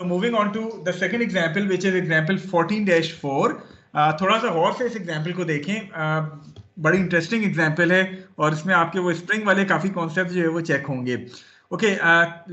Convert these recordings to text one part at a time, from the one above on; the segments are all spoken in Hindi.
Moving on to the second example which is example 14-4। थोड़ा सा गौर से इस एग्जांपल को देखें, बड़ी इंटरेस्टिंग एग्जांपल है और इसमें आपके वो स्प्रिंग वाले काफी कॉन्सेप्ट जो है वो चेक होंगे। Okay,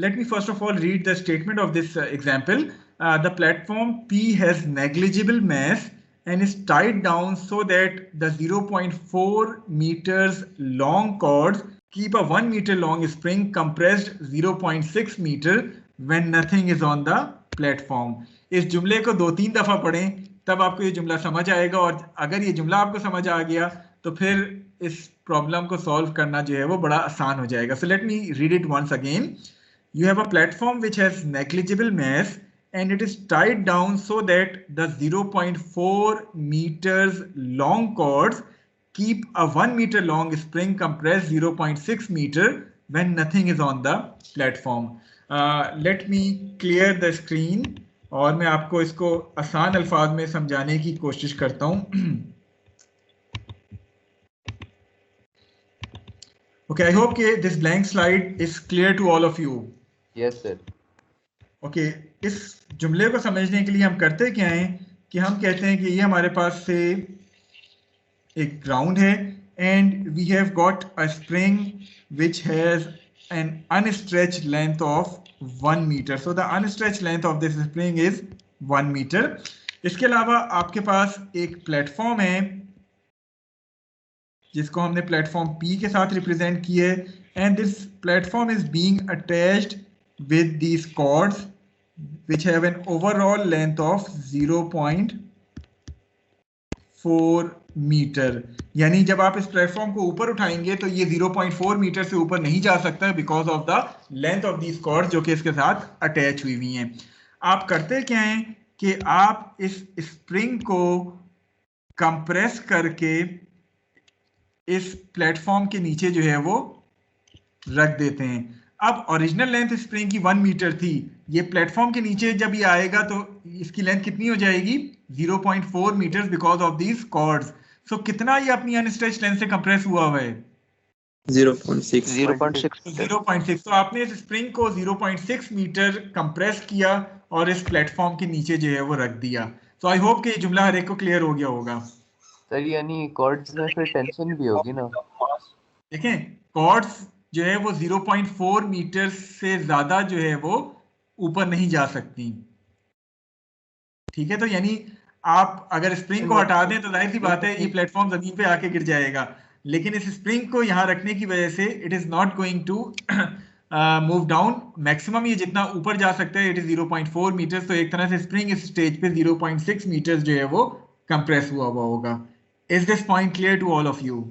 let me first of all read the statement of this example. The platform P has negligible mass and is tied down so that the 0.4 meters long cords keep a 1 meter long spring compressed 0.6 meter when nothing is on the platform। इस जुमले को 2-3 दफा पढ़ें तब आपको ये जुमला समझ आएगा, और अगर ये जुमला आपको समझ आ गया तो फिर इस प्रॉब्लम को सॉल्व करना जो है वो बड़ा आसान हो जाएगा। So let me read it once again. You have a platform which has negligible mass and it is tied down so that the 0.4 meters long cords keep a 1 meter long spring compressed 0.6 meter when nothing is on the platform। Let me clear the screen और मैं आपको इसको आसान अल्फाज में समझाने की कोशिश करता हूं। Okay, I hope this blank slide is clear to all of you. Yes, sir. Okay, इस जुमले को समझने के लिए हम करते क्या हैं कि हम कहते हैं कि ये हमारे पास से एक ग्राउंड है and we have got a spring which has an unstretched length of 1 metre. So the unstretched length of this spring is 1 metre. इसके अलावा आपके पास एक प्लेटफॉर्म है जिसको हमने प्लेटफॉर्म P के साथ रिप्रेजेंट किया है, and this platform is being attached with these cords which have an overall length of 0.4 metre. यानी जब आप इस प्लेटफॉर्म को ऊपर उठाएंगे तो ये 0.4 मीटर से ऊपर नहीं जा सकता because of the length of these cords जो कि इसके साथ अटैच हुई हुई हैं। आप करते क्या हैं कि आप इस स्प्रिंग को कंप्रेस करके इस प्लेटफॉर्म के नीचे जो है वो रख देते हैं। अब ओरिजिनल लेंथ स्प्रिंग की 1 मीटर थी, ये प्लेटफॉर्म के नीचे जब ये आएगा तो इसकी लेंथ कितनी हो जाएगी 0.4 metre because of these cords. So कितना ये अपनी अनस्ट्रेच्ड लेंथ से कंप्रेस हुआ हुआ है 0.6। तो आपने इस स्प्रिंग को 0.6 मीटर कंप्रेस किया और इस प्लेटफॉर्म के नीचे जो है वो रख दिया। सो आई होप कि ये जुमला हर एक को क्लियर हो गया होगा। सर यानी कॉर्ड्स में फिर टेंशन भी होगी ना? देखें, कॉर्ड्स जो है वो 0.4 मीटर से ज्यादा जो है वो ऊपर नहीं जा सकती। ठीक है, तो यानी आप अगर स्प्रिंग को हटा दें तो जाहिर सी बात है ये प्लेटफॉर्म जमीन पे आके गिर जाएगा, लेकिन इस स्प्रिंग को यहाँ रखने की वजह से it is not going to move down. Maximum ये जितना ऊपर जा सकता है इट इज 0.4 मीटर। तो एक तरह से स्प्रिंग इस स्टेज पे 0.6 मीटर जो है वो कंप्रेस हुआ होगा। Is this point clear to all of you?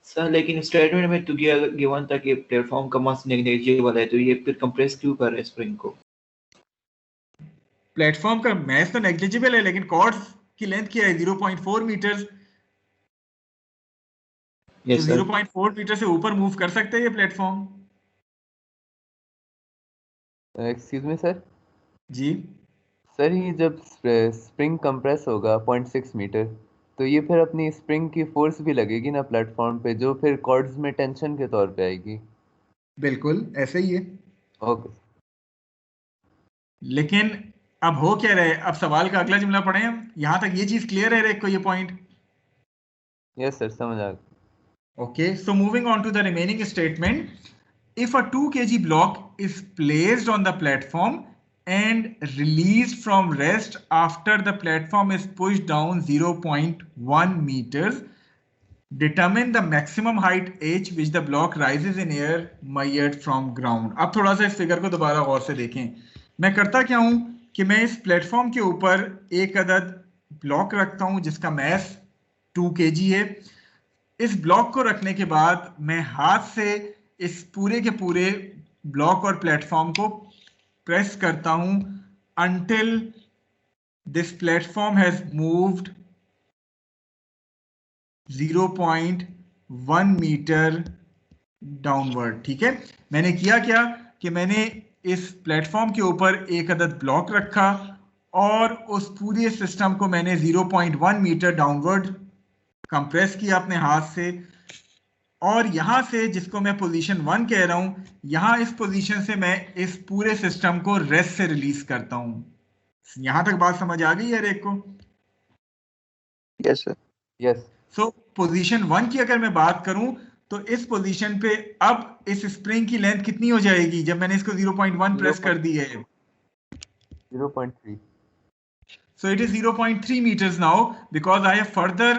Sir लेकिन स्टेटमेंट में तो गिवन था कि प्लेटफॉर्म का मास नेग्लिजिबल है, तो ये फिर कंप्रेस क्यों कर रहे हैं स्प्रिंग को? प्लेटफॉर्म का मास तो नेग्लिजिबल है लेकिन कॉर्ड्स की लेंथ क्या है 0.4 मीटर। yes, तो 0.4 मीटर से ऊपर मूव कर सकते हैं ये प्लेटफॉर्म। Excuse me sir. जी सर, ये जब स्प्रिंग कंप्रेस होगा 0.6 मीटर तो ये फिर अपनी स्प्रिंग की फोर्स भी लगेगी ना प्लेटफॉर्म पे, जो फिर कॉर्ड्स में टेंशन के तौर पे आएगी। बिल्कुल ऐसे ही है। ओके। लेकिन अब हो क्या रहे, अब सवाल का अगला जुमला पढ़ें हम। यहां तक ये चीज क्लियर है को ये पॉइंट? यस सर, समझ आ गया। Okay, so moving on to the remaining statement. If a 2 kg block is placed on the platform and released from rest after the platform is pushed down 0.1 meters, determine the maximum height h which the block rises in air measured from ground। अब थोड़ा सा इस फिगर को दोबारा गौर से देखें। मैं करता क्या हूं कि मैं इस प्लेटफॉर्म के ऊपर एक अदद ब्लॉक रखता हूं जिसका मास 2 kg है। इस ब्लॉक को रखने के बाद मैं हाथ से इस पूरे के पूरे ब्लॉक और प्लेटफॉर्म को प्रेस करता हूं until this platform has moved 0.1 metre downward. ठीक है, मैंने किया क्या कि मैंने इस प्लेटफॉर्म के ऊपर एक अदद ब्लॉक रखा और उस पूरे सिस्टम को मैंने 0.1 मीटर डाउनवर्ड कंप्रेस किया अपने हाथ से। और यहां से जिसको मैं पोजीशन 1 कह रहा हूं, यहां इस पोजीशन से मैं इस पूरे सिस्टम को रेस्ट से रिलीज करता हूं। यहां तक बात समझ आ गई है एक को? Yes sir. यस। सो पोजीशन 1 की अगर मैं बात करूं तो इस पोजीशन पे अब इस स्प्रिंग की लेंथ कितनी हो जाएगी जब मैंने इसको 0.1 प्रेस कर दी है? 0.3. So it is 0.3 meters now because I have further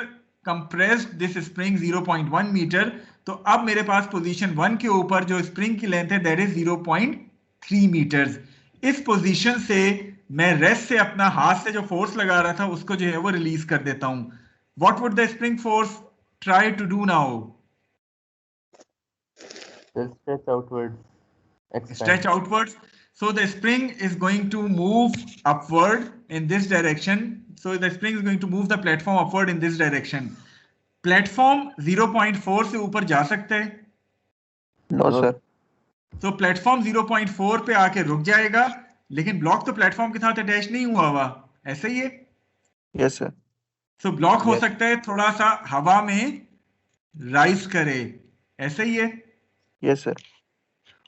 compressed this spring 0.1 meter. तो अब मेरे पास पोजीशन 1 के ऊपर जो स्प्रिंग की लेंथ है दैट इज 0.3 meters. इस पोजीशन से मैं रेस्ट से अपना हाथ से जो फोर्स लगा रहा था उसको जो है वो रिलीज कर देता हूं। What would the spring force try to do now? Will stretch outwards. Expand. Stretch outwards. So the spring is going to move upward in this direction. So the spring is going to move the platform upward in this direction. Platform 0.4 से ऊपर जा सकता है? No sir. तो प्लेटफॉर्म 0.4 पे आके रुक जाएगा, लेकिन ब्लॉक तो प्लेटफॉर्म के साथ अटैच नहीं हुआ हुआ, ऐसा ही है? Yes sir. सो ब्लॉक हो Yes. सकता है थोड़ा सा हवा में राइज करे, ऐसा ही है? Yes sir.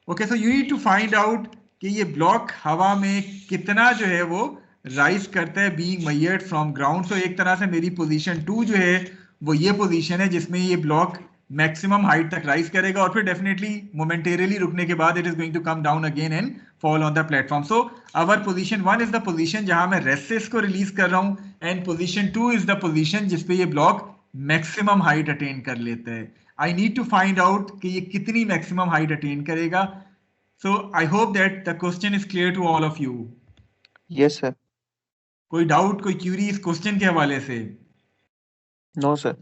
Okay, so you need to find out कि ये ब्लॉक हवा में कितना जो है वो राइज करता है बीइंग मेजर्ड फ्रॉम ग्राउंड। सो एक तरह से मेरी पोजीशन 2 जो है वो ये पोजीशन है जिसमें ये ब्लॉक मैक्सिमम हाइट तक राइज करेगा और फिर डेफिनेटली मोमेंटेरियली रुकने के बाद it is going to come down again and fall on the platform. So our position 1 is the position जहां मैं रेस्ट से इसको रिलीज कर रहा हूं and position 2 is the position जिसपे ये ब्लॉक मैक्सिमम हाइट अटेन कर लेता है। I need to find out कि ये कितनी मैक्सिमम हाइट अटेन करेगा। So I hope that the question is clear to all of you. Yes sir. कोई डाउट, कोई क्यूरी इस क्वेश्चन के हवाले से? No sir.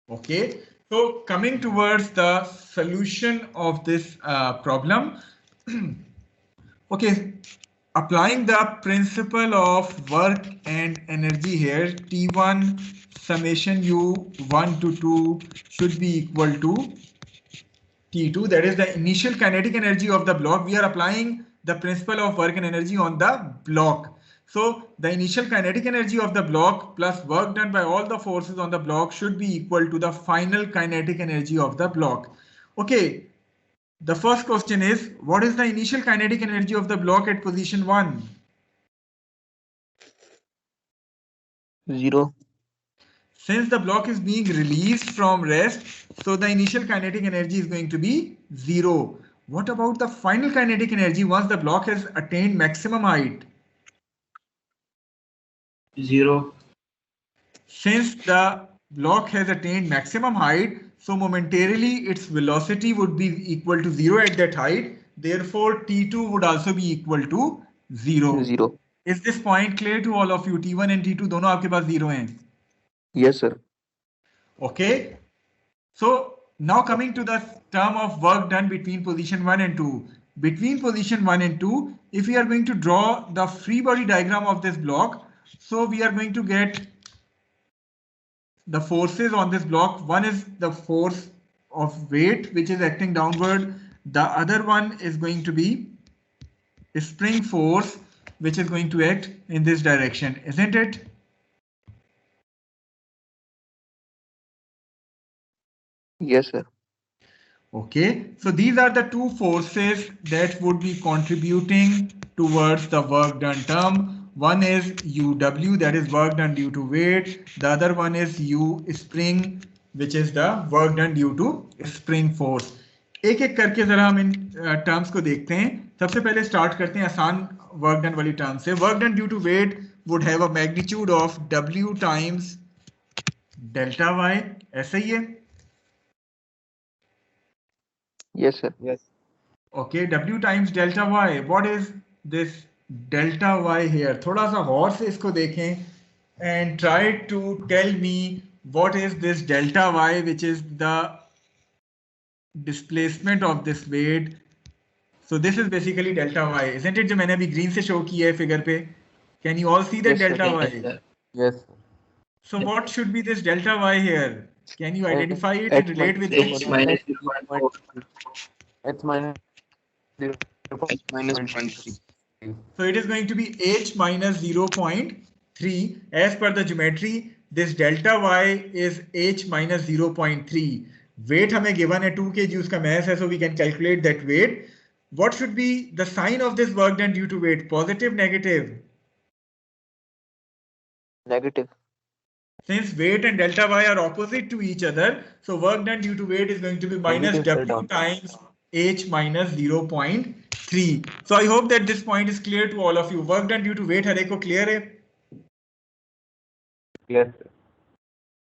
Okay. So coming towards the solution of this problem. Okay. Applying the principle of work and energy here, T1 summation U1 to 2 should be equal to T2, that is the initial kinetic energy of the block. We are applying the principle of work and energy on the block. So the initial kinetic energy of the block plus work done by all the forces on the block should be equal to the final kinetic energy of the block. Okay, the first question is, what is the initial kinetic energy of the block at position 1? 0. Since the block is being released from rest, so the initial kinetic energy is going to be 0. What about the final kinetic energy once the block has attained maximum height? 0. Since the block has attained maximum height, so momentarily its velocity would be equal to 0 at that height. Therefore, T2 would also be equal to 0. 0. Is this point clear to all of you? T1 and T2 दोनों आपके पास 0 हैं. Yes sir. Okay. So now coming to the term of work done between position 1 and 2. Between position 1 and 2, if we are going to draw the free body diagram of this block, so we are going to get the forces on this block. One is the force of weight which is acting downward. The other one is going to be a spring force which is going to act in this direction, isn't it? Yes sir. Okay, so these are the two forces that would be contributing towards the work done term. One is UW, that is work done due to weight. The other one is U spring, which is the work done due to spring force. एक एक करके जरा हम इन टर्म्स को देखते हैं। सबसे पहले स्टार्ट करते हैं आसान वर्क डन वाली टर्म से। Work done due to weight would have a magnitude of W times delta Y, ऐसा ही है? Yes sir. Yes. Okay, W times delta Y. What is this delta Y here? थोड़ा सा गौर से इसको देखें and try to tell me what is this delta Y, which is the displacement of this weight. So this is basically delta Y, isn't it? जो मैंने अभी green से show किया है figure पे. Can you all see that Yes, sir. delta Y? Yes, sir. Yes. So what should be this delta Y here? Can you identify it and relate with H it? minus 0.4. H minus Minus 0.3. So it is going to be H minus 0.3. As per the geometry, this delta Y is H minus 0.3. Wait हमें गिवन है 2 kg, उसका mass है, so we can calculate that weight. What should be the sign of this work done due to weight? Positive, negative? Negative. Since weight and delta y are opposite to each other, so work done due to weight is going to be minus Negative, sir, W down. times H minus 0.3. So I hope that this point is clear to all of you. Work done due to weight हर एक को clear है? Yes, sir.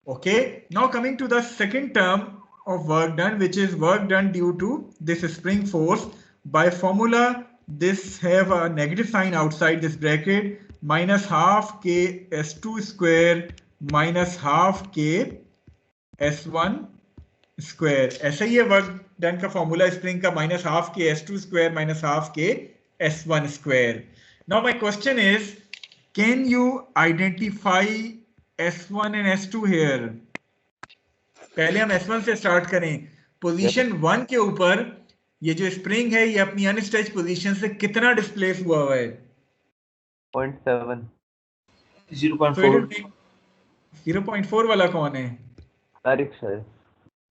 Okay, now coming to the second term of work done, which is work done due to this spring force. By formula, this have a negative sign outside this bracket, minus half k s2 square minus half k s1 square. ऐसा ही है वर्क डन का फॉर्मूला स्प्रिंग का, माइनस हाफ के s2 स्क्वायर माइनस हाफ के s1 square. Now my question is, can you identify S1 and S2 here? पहले हम S1 से स्टार्ट करें. पोजीशन 1 के ऊपर ये जो स्प्रिंग है ये अपनी अनस्ट्रेच पोजीशन से कितना डिस्प्लेस हुआ हुआ है? 0.7. 0.4. 0.4 वाला कौन है? तारिक सर.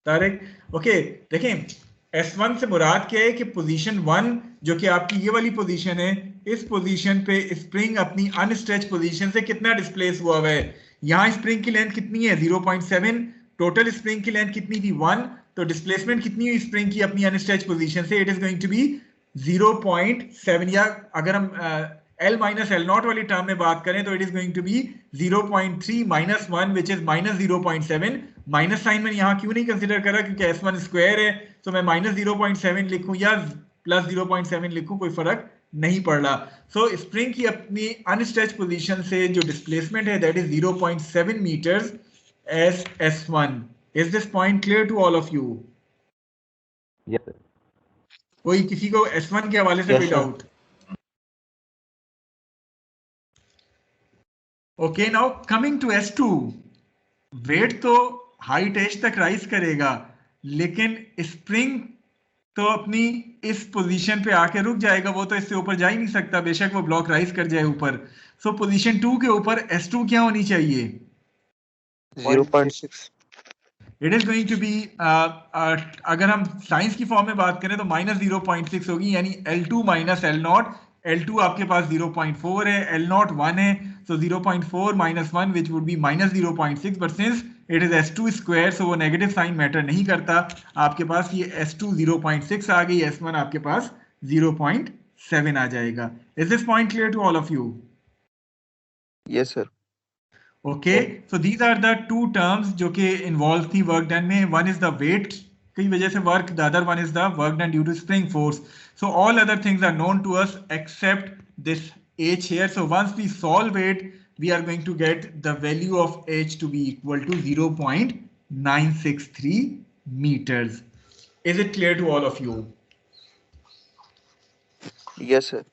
तारिक. ओके, देखें S1 से मुराद क्या है कि पोजीशन 1 जो कि आपकी ये वाली पोजीशन है, इस पोजीशन पे स्प्रिंग अपनी अनस्ट्रेच पोजीशन से कितना डिस्प्लेस हुआ हुआ है. यहाँ स्प्रिंग की लेंथ कितनी है? 0.7. टोटल स्प्रिंग की लेंथ कितनी थी? 1. तो डिस्प्लेसमेंट कितनी हुई स्प्रिंग की अपनी अनस्ट्रेच पोजीशन से? It is going to be 0.7. या अगर हम L माइनस L नॉट वाली टर्म में बात करें तो it is going to be 0.3 minus 1 which is minus 0.7. Minus sign मैंने यहाँ क्यों नहीं कंसिडर करा? क्योंकि S1 स्क्वायर है, तो मैं माइनस 0.7 लिखूं या प्लस 0.7 लिखूं, कोई फर्क नहीं पड़ रहा. सो स्प्रिंग की अपनी अनस्ट्रेच पोजीशन से जो डिस्प्लेसमेंट है that is 0.7 metres as S1. Is this point clear to all of you? Yes, sir. कोई किसी को S1 के हवाले से Yes, कोई sir. डाउट? Okay, now coming to S2. Weight तो हाइट एज तक राइज करेगा, लेकिन स्प्रिंग तो अपनी इस पोजीशन पे आके रुक जाएगा. वो तो इससे ऊपर जा ही नहीं सकता, बेशक वो ब्लॉक राइज कर जाए ऊपर. सो पोजीशन 2 के ऊपर S2 क्या होनी चाहिए? 0.6. It is going to be, अगर हम साइंस की फॉर्म में बात करें तो माइनस 0.6 होगी, यानी L2 minus L not. L2 आपके पास 0.4 है, L नॉट 1 है, so 0.4 minus 1 which would be minus 0.6. but since it is S2 square, so वो नेगेटिव साइन मैटर नहीं करता. आपके पास ये S2 0.6 आ गई, S1 आपके पास 0.7 आ जाएगा. Is this point clear to all of you? Yes, sir. Okay, so these are the two terms जो कि involved थी work done में. One is the weight की वजह से work, the other one is the work done due to spring force. So all other things are known to us except this H here. So once we solve it, we are going to get the value of H to be equal to 0.963 meters. Is it clear to all of you? Yes, sir.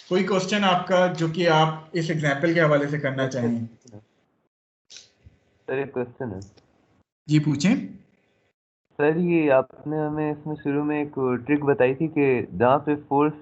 कोई क्वेश्चन आपका जो कि आप इस एग्जाम्पल के हवाले से करना चाहें? सर एक क्वेश्चन है. जी पूछें. सर ये आपने हमें इसमें शुरू में एक ट्रिक बताई थी कि जहाँ पे फोर्स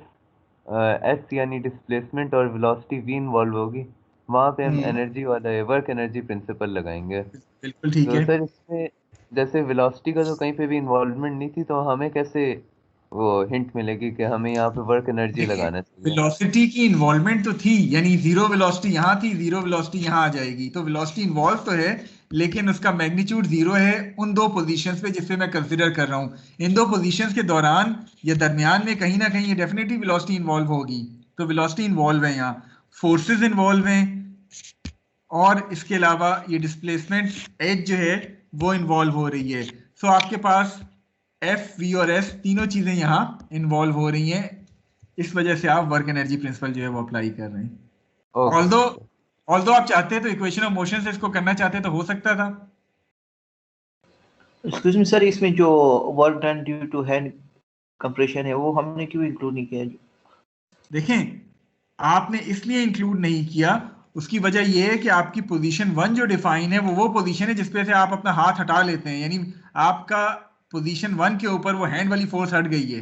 S यानी डिस्प्लेसमेंट और वेलोसिटी V इन्वॉल्व होगी, वहाँ पे हम एनर्जी वाला वर्क एनर्जी प्रिंसिपल लगाएंगे. बिल्कुल ठीक तो है. सर इसमें जैसे वेलोसिटी का तो कहीं पे भी इन्वॉल्वमेंट नहीं थी, तो हमें कैसे वो हिंट मिलेगी कि हमें यहाँ पे वर्क एनर्जी लगाना चाहिए? वेलोसिटी की इन्वॉल्वमेंट तो थी, यानी जीरो वेलोसिटी यहाँ थी, जीरो वेलोसिटी यहाँ आ जाएगी. तो वेलोसिटी इन्वॉल्व तो है, लेकिन उसका मैग्नीट्यूड जीरो है उन दो पोजीशंस पे जिससे मैं कंसीडर कर रहा हूँ. इन दो पोजीशंस के दौरान या दरमियान में कहीं ना कहीं ये डेफिनेटली वेलोसिटी इन्वॉल्व होगी. तो वेलोसिटी इन्वॉल्व है, यहाँ फोर्सेस इन्वॉल्व हैं, और इसके अलावा ये डिस्प्लेसमेंट एज जो है वो इन्वॉल्व हो रही है. सो आपके पास F, V और S तीनों चीजें यहाँ इन्वॉल्व हो रही हैं. इस वजह से आप वर्क एनर्जी प्रिंसिपल जो है वो अप्लाई कर रहे हैं. ऑल्दो आप चाहते हैं तो इक्वेशन ऑफ मोशन से इसको करना चाहते हैं तो हो सकता था. एक्सक्यूज मी सर, इसमें जो work done due to hand compression है वो हमने क्यों इंक्लूड नहीं किया? देखें, आपने इसलिए इंक्लूड नहीं किया, उसकी वजह यह है कि आपकी पोजीशन 1 जो डिफाइन है वो पोजीशन है जिसपे से आप अपना हाथ हटा लेते हैं, यानी आपका पोजीशन 1 के ऊपर वो हैंड वाली फोर्स हट गई है,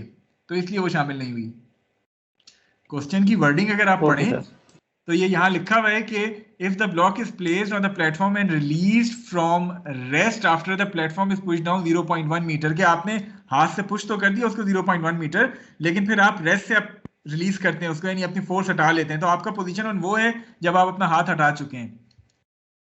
तो इसलिए वो शामिल नहीं हुई. क्वेश्चन की वर्डिंग अगर आप पढ़ें तो ये यहाँ लिखा हुआ है कि if the block is placed on the platform and released from rest after the platform is pushed down 0.1 metre, के आपने हाथ से पुश तो कर दिया उसको 0.1 मीटर, लेकिन फिर आप रेस्ट से आप रिलीज करते हैं उसको, यानी अपनी फोर्स हटा लेते हैं, तो आपका पोजीशन ऑन वो है जब आप अपना हाथ हटा चुके हैं।